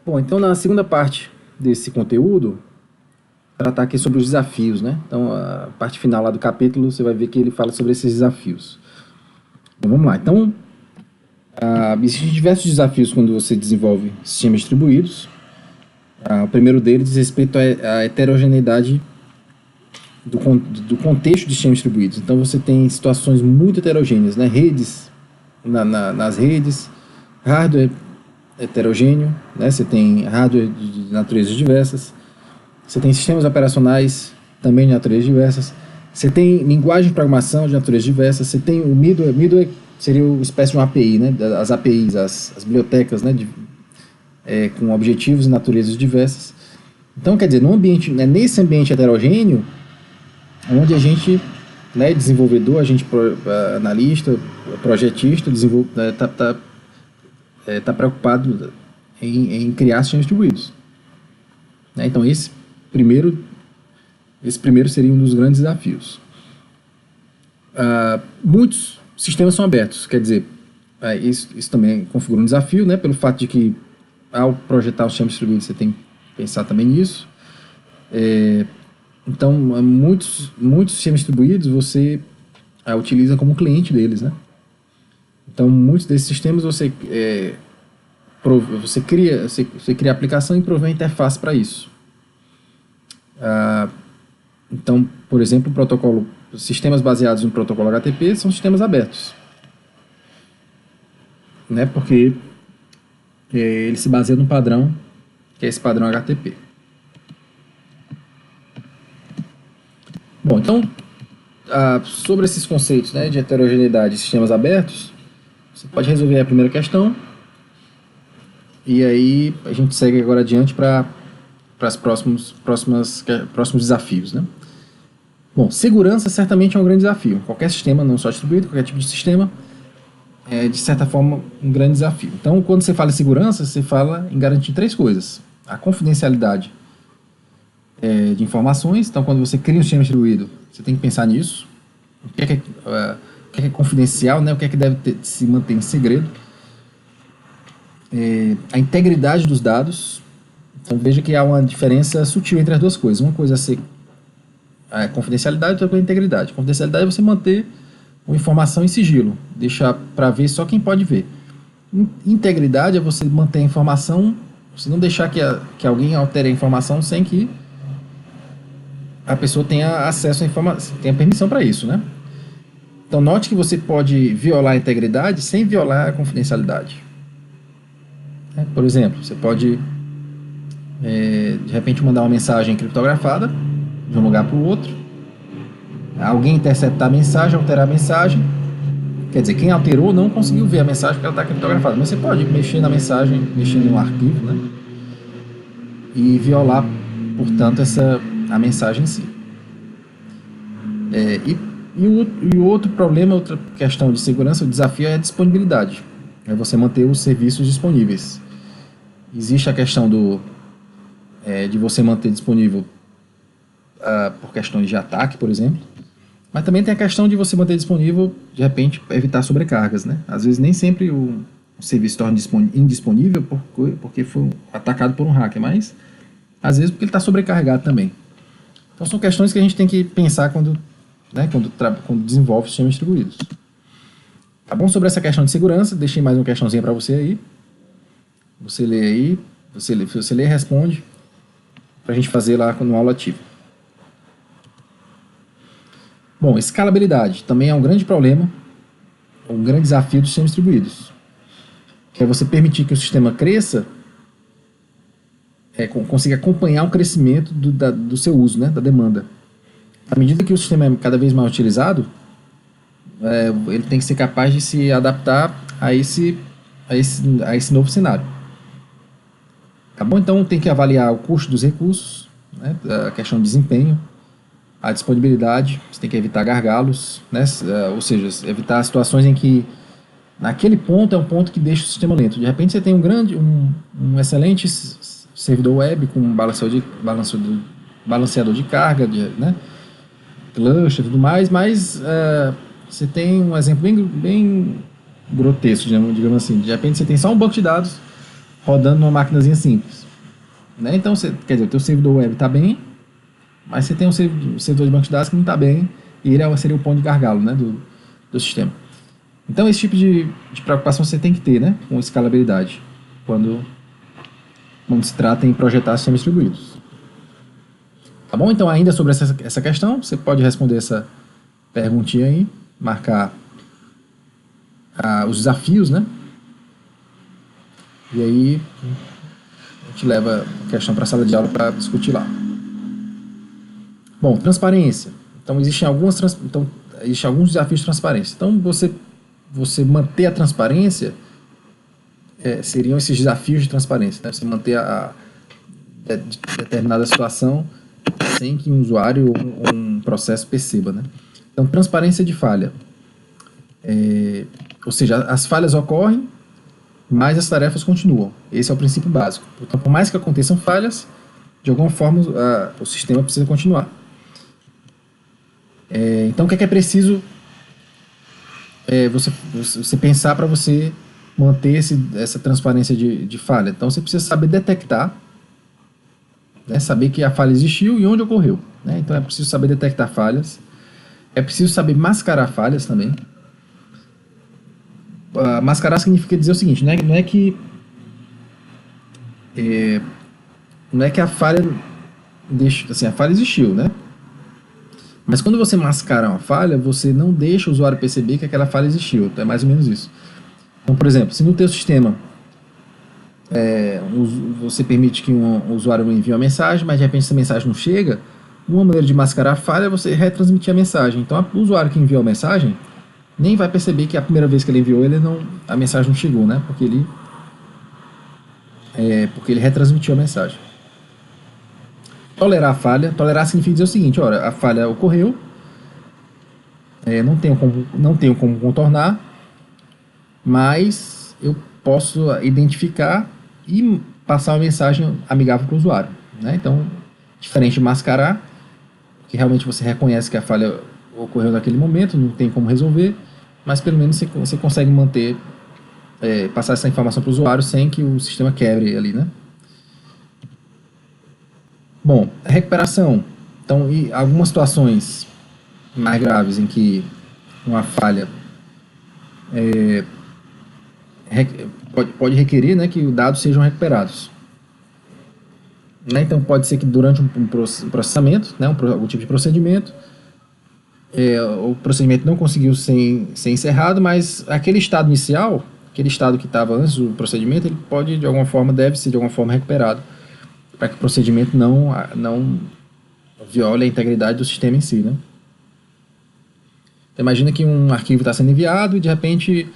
Bom, então na segunda parte desse conteúdo, tratar aqui sobre os desafios, né? Então a parte final lá do capítulo, você vai ver que ele fala sobre esses desafios. Então vamos lá. Então, existem diversos desafios quando você desenvolve sistemas distribuídos. O primeiro deles diz respeito à heterogeneidade do contexto de sistemas distribuídos. Então você tem situações muito heterogêneas, né? Redes, nas redes, hardware heterogêneo, né? Você tem hardware de naturezas diversas, você tem sistemas operacionais também de naturezas diversas, você tem linguagem de programação de naturezas diversas, você tem o middleware seria uma espécie de uma API, né? As APIs, as bibliotecas, né? Com objetivos e naturezas diversas. Então, quer dizer, nesse ambiente heterogêneo, onde a gente, né, desenvolvedor, analista, projetista, está preocupado em criar sistemas distribuídos. Né? Então, esse primeiro seria um dos grandes desafios. Muitos sistemas são abertos, quer dizer, isso também configura um desafio, né, pelo fato de que, ao projetar um sistema distribuído, você tem que pensar também nisso. Então, muitos sistemas distribuídos você utiliza como cliente deles, né? Então, muitos desses sistemas você cria a aplicação e provê a interface para isso. Então, por exemplo, sistemas baseados no protocolo HTTP são sistemas abertos, né? Porque ele se baseia no padrão, que é esse padrão HTTP. Bom, então, sobre esses conceitos, né, de heterogeneidade e sistemas abertos, você pode resolver a primeira questão e aí a gente segue agora adiante para os próximos desafios, né? Bom, segurança certamente é um grande desafio. Qualquer sistema, não só distribuído, qualquer tipo de sistema, é de certa forma um grande desafio. Então, quando você fala em segurança, você fala em garantir três coisas: a confidencialidade de informações. Então, quando você cria um sistema distribuído, você tem que pensar nisso. O que é confidencial, né? O que é que deve se manter em segredo. A integridade dos dados. Então, veja que há uma diferença sutil entre as duas coisas. Uma coisa é ser a confidencialidade, outra coisa é a integridade. Confidencialidade é você manter uma informação em sigilo, deixar para ver só quem pode ver. Integridade é você manter a informação, você não deixar que alguém altere a informação sem que a pessoa tenha acesso à informação, tenha permissão para isso, né? Então, note que você pode violar a integridade sem violar a confidencialidade. Por exemplo, você pode, de repente, mandar uma mensagem criptografada de um lugar para o outro, alguém interceptar a mensagem, alterar a mensagem, quer dizer, quem alterou não conseguiu ver a mensagem porque ela está criptografada, mas você pode mexer na mensagem, mexer no arquivo, né? E violar, portanto, a mensagem em si. E o outro problema, outra questão de segurança, o desafio é a disponibilidade. É você manter os serviços disponíveis. Existe a questão de você manter disponível por questões de ataque, por exemplo. Mas também tem a questão de você manter disponível, de repente, evitar sobrecargas, né? Às vezes nem sempre o serviço se torna indisponível porque foi atacado por um hacker, mas às vezes porque ele está sobrecarregado também. Então são questões que a gente tem que pensar quando desenvolve sistemas distribuídos. Tá bom? Sobre essa questão de segurança, deixei mais uma questãozinha para você aí. Você lê aí, você lê e responde, para a gente fazer lá no aula ativa. Bom, escalabilidade também é um grande problema, um grande desafio dos sistemas distribuídos, que é você permitir que o sistema cresça, consiga acompanhar o crescimento do seu uso, né, da demanda. À medida que o sistema é cada vez mais utilizado, ele tem que ser capaz de se adaptar a esse novo cenário. Tá bom? Então tem que avaliar o custo dos recursos, né, a questão de desempenho, a disponibilidade, você tem que evitar gargalos, né, ou seja, evitar situações em que naquele ponto é um ponto que deixa o sistema lento. De repente você tem um excelente servidor web com balanceador de carga, né, cluster e tudo mais, mas você tem um exemplo bem grotesco, digamos assim. De repente você tem só um banco de dados rodando numa maquinazinha simples, né? Então, quer dizer, o teu servidor web está bem, mas você tem um servidor de banco de dados que não está bem, e ele seria o ponto de gargalo, né, do sistema. Então, esse tipo de preocupação você tem que ter, né, com escalabilidade, quando se trata em projetar sistemas distribuídos. Tá bom? Então, ainda sobre essa questão, você pode responder essa perguntinha aí, marcar os desafios, né? E aí, a gente leva a questão para a sala de aula para discutir lá. Bom, transparência. Então, existem alguns desafios de transparência. Então, você manter a transparência seriam esses desafios de transparência, né? Você manter determinada situação sem que um usuário ou um processo perceba, né? Então, transparência de falha. Ou seja, as falhas ocorrem, mas as tarefas continuam. Esse é o princípio básico. Então, por mais que aconteçam falhas, de alguma forma o sistema precisa continuar. Então, o que é preciso você pensar para você manter essa transparência de falha? Então, você precisa saber detectar, né, saber que a falha existiu e onde ocorreu, né? Então, é preciso saber detectar falhas. É preciso saber mascarar falhas também. Mascarar significa dizer o seguinte, não é que a falha a falha existiu, né? Mas quando você mascara uma falha, você não deixa o usuário perceber que aquela falha existiu. Então é mais ou menos isso. Então, por exemplo, se no teu sistema você permite que um usuário envie uma mensagem, mas de repente essa mensagem não chega, uma maneira de mascarar a falha é você retransmitir a mensagem. Então o usuário que enviou a mensagem nem vai perceber que a primeira vez que ele enviou a mensagem não chegou, né? Porque ele retransmitiu a mensagem. Tolerar a falha. Tolerar significa dizer o seguinte: olha, a falha ocorreu, não tenho como contornar, mas eu posso identificar e passar uma mensagem amigável para o usuário, né? Então, diferente de mascarar, que realmente você reconhece que a falha ocorreu naquele momento, não tem como resolver, mas pelo menos você consegue manter, passar essa informação para o usuário sem que o sistema quebre ali, né? Bom, recuperação. Então, em algumas situações mais graves em que uma falha pode requerer, né, que os dados sejam recuperados. Né? Então, pode ser que durante um processamento, né, algum tipo de procedimento, o procedimento não conseguiu ser encerrado, mas aquele estado inicial, aquele estado que estava antes do procedimento, ele pode, de alguma forma, deve ser de alguma forma recuperado, para que o procedimento não viole a integridade do sistema em si, né? Então, imagina que um arquivo está sendo enviado e, de repente,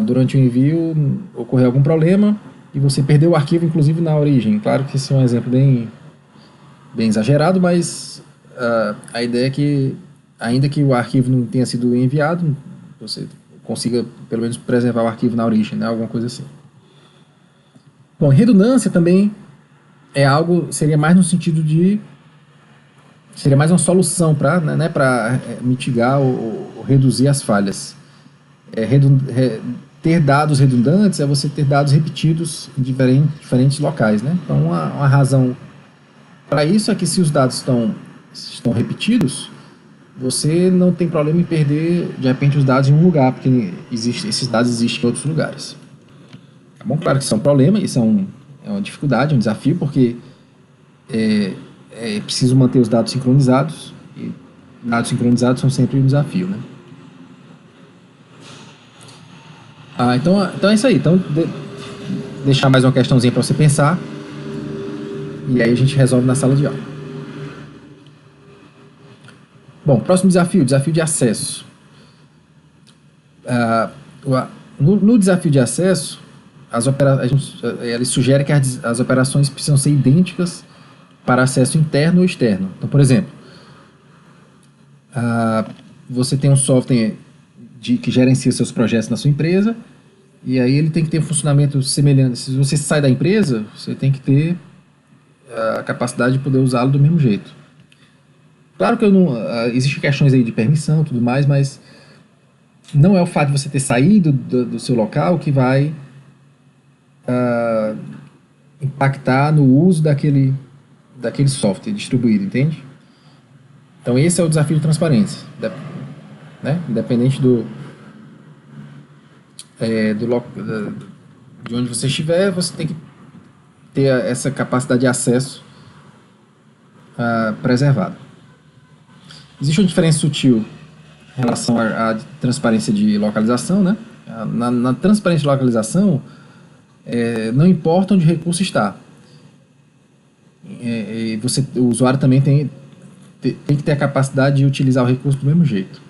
durante o envio, ocorreu algum problema e você perdeu o arquivo, inclusive, na origem. Claro que esse é um exemplo bem exagerado, mas a ideia é que, ainda que o arquivo não tenha sido enviado, você consiga, pelo menos, preservar o arquivo na origem, né? Alguma coisa assim. Bom, redundância também é algo, seria mais no sentido seria mais uma solução para mitigar ou reduzir as falhas. Ter dados redundantes é você ter dados repetidos em diferentes locais, né? Então, uma razão para isso é que, se os dados estão repetidos, você não tem problema em perder, de repente, os dados em um lugar, porque esses dados existem em outros lugares. Tá bom? Claro que isso é um problema, isso é uma dificuldade, um desafio, porque é preciso manter os dados sincronizados, e dados sincronizados são sempre um desafio, né? Então é isso aí. Então, deixar mais uma questãozinha para você pensar, e aí a gente resolve na sala de aula. Bom, próximo desafio de acesso. No desafio de acesso, ele sugere que as operações precisam ser idênticas para acesso interno ou externo. Então, por exemplo, você tem um software que gerencia seus projetos na sua empresa, e aí ele tem que ter um funcionamento semelhante. Se você sai da empresa, você tem que ter a capacidade de poder usá-lo do mesmo jeito. Claro que existem questões aí de permissão e tudo mais, mas não é o fato de você ter saído do seu local que vai impactar no uso daquele software distribuído, entende? Então esse é o desafio de transparência, né? Independente de onde você estiver, você tem que ter essa capacidade de acesso preservada. Existe uma diferença sutil em relação à transparência de localização, né? Na transparência de localização, não importa onde o recurso está. O usuário também tem que ter a capacidade de utilizar o recurso do mesmo jeito.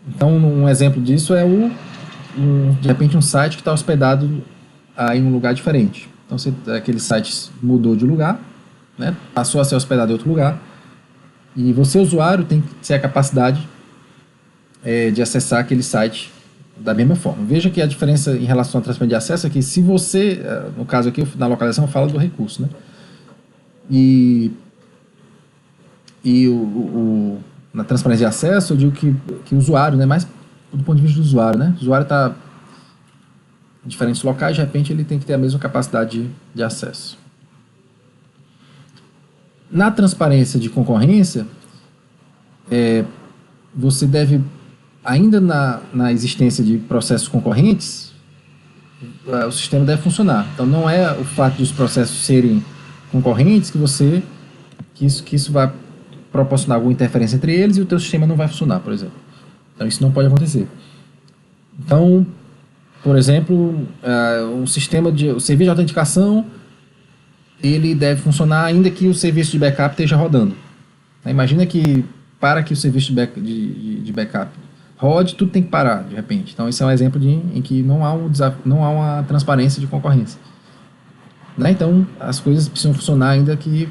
Então, um exemplo disso é de repente um site que está hospedado em um lugar diferente. Então, aquele site mudou de lugar, né? Passou a ser hospedado em outro lugar, e você, usuário, tem que ter a capacidade de acessar aquele site da mesma forma. Veja que a diferença em relação à transparência de acesso é que se você, no caso aqui, na localização, fala do recurso, né? Na transparência de acesso, eu digo que o usuário, né, mais do ponto de vista do usuário, né? O usuário está em diferentes locais, de repente ele tem que ter a mesma capacidade de acesso. Na transparência de concorrência, você deve, ainda na existência de processos concorrentes, o sistema deve funcionar. Então não é o fato dos processos serem concorrentes que isso vai proporcionar alguma interferência entre eles e o teu sistema não vai funcionar, por exemplo. Então isso não pode acontecer. Então, por exemplo, o serviço de autenticação, ele deve funcionar ainda que o serviço de backup esteja rodando. Imagina que para que o serviço de backup rode, tudo tem que parar de repente. Então esse é um exemplo em que não há uma transparência de concorrência. Né? Então as coisas precisam funcionar ainda que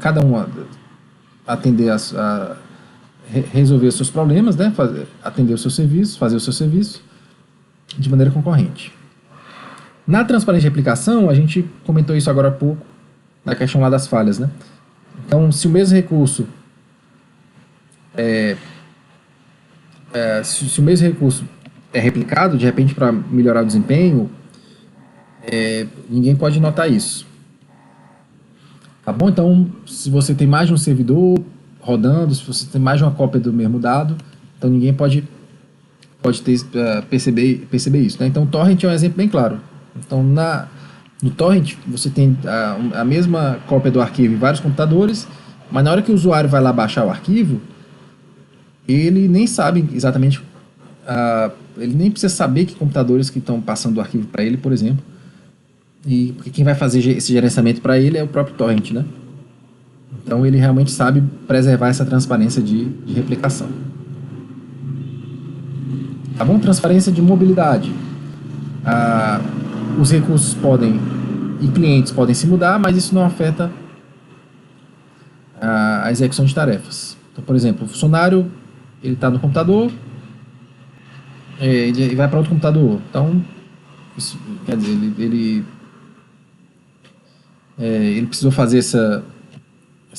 cada um atender resolver os seus problemas, né? Atender o seu serviço, fazer o seu serviço de maneira concorrente. Na transparência de aplicação, a gente comentou isso agora há pouco, na questão lá das falhas, né? Então, se o mesmo recurso se o mesmo recurso é replicado, de repente, para melhorar o desempenho, ninguém pode notar isso. Tá bom? Então, se você tem mais de um servidor rodando, se você tem mais de uma cópia do mesmo dado, então ninguém pode perceber isso, né? Então, o torrent é um exemplo bem claro. Então, no torrent, você tem a mesma cópia do arquivo em vários computadores, mas na hora que o usuário vai lá baixar o arquivo, ele nem sabe exatamente, ele nem precisa saber que computadores que estão passando o arquivo para ele, por exemplo, porque quem vai fazer esse gerenciamento para ele é o próprio torrent, né? Então, ele realmente sabe preservar essa transparência de replicação. Tá bom? Transparência de mobilidade. Os recursos e clientes podem se mudar, mas isso não afeta a execução de tarefas. Então, por exemplo, o funcionário ele está no computador, ele vai para outro computador. Então, isso quer dizer, ele precisou fazer essa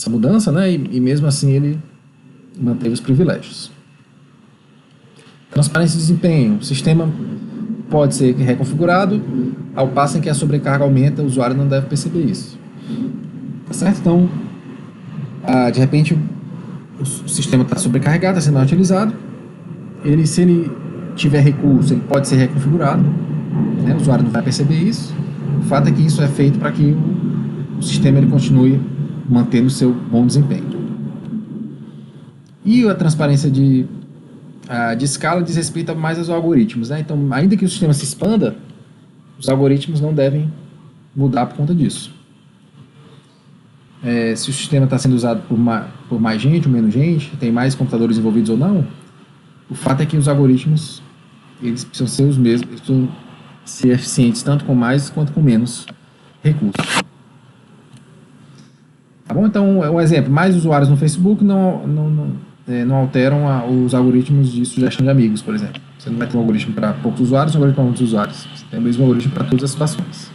mudança, né? E mesmo assim ele manteve os privilégios. Transparência de desempenho. O sistema pode ser reconfigurado, ao passo em que a sobrecarga aumenta, o usuário não deve perceber isso. Tá certo? Então, de repente, o sistema está sobrecarregado, está sendo mal utilizado. Se ele tiver recurso, ele pode ser reconfigurado, né? O usuário não vai perceber isso. O fato é que isso é feito para que o sistema ele continue mantendo o seu bom desempenho. E a transparência de escala diz respeito mais aos algoritmos, né? Então, ainda que o sistema se expanda, os algoritmos não devem mudar por conta disso. Se o sistema está sendo usado por mais gente ou menos gente, tem mais computadores envolvidos ou não, o fato é que os algoritmos eles precisam ser os mesmos, eles precisam ser eficientes tanto com mais quanto com menos recursos. Tá bom? Então, um exemplo, mais usuários no Facebook não alteram os algoritmos de sugestão de amigos, por exemplo. Você não vai ter um algoritmo para poucos usuários e um algoritmo para muitos usuários. Você tem o mesmo algoritmo para todas as situações.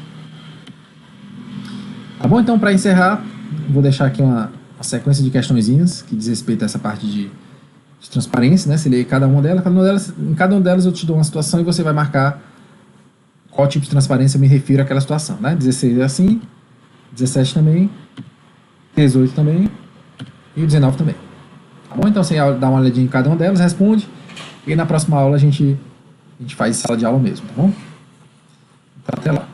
Tá bom? Então, para encerrar, vou deixar aqui uma sequência de questõezinhas que diz respeito a essa parte de transparência, né? Você lê cada uma delas, em cada uma delas eu te dou uma situação e você vai marcar qual tipo de transparência eu me refiro àquela situação, né? 16 é assim, 17 também, 18 também e o 19 também. Tá bom? Então você dá uma olhadinha em cada uma delas, responde, e na próxima aula a gente faz sala de aula mesmo, tá bom? Então até lá.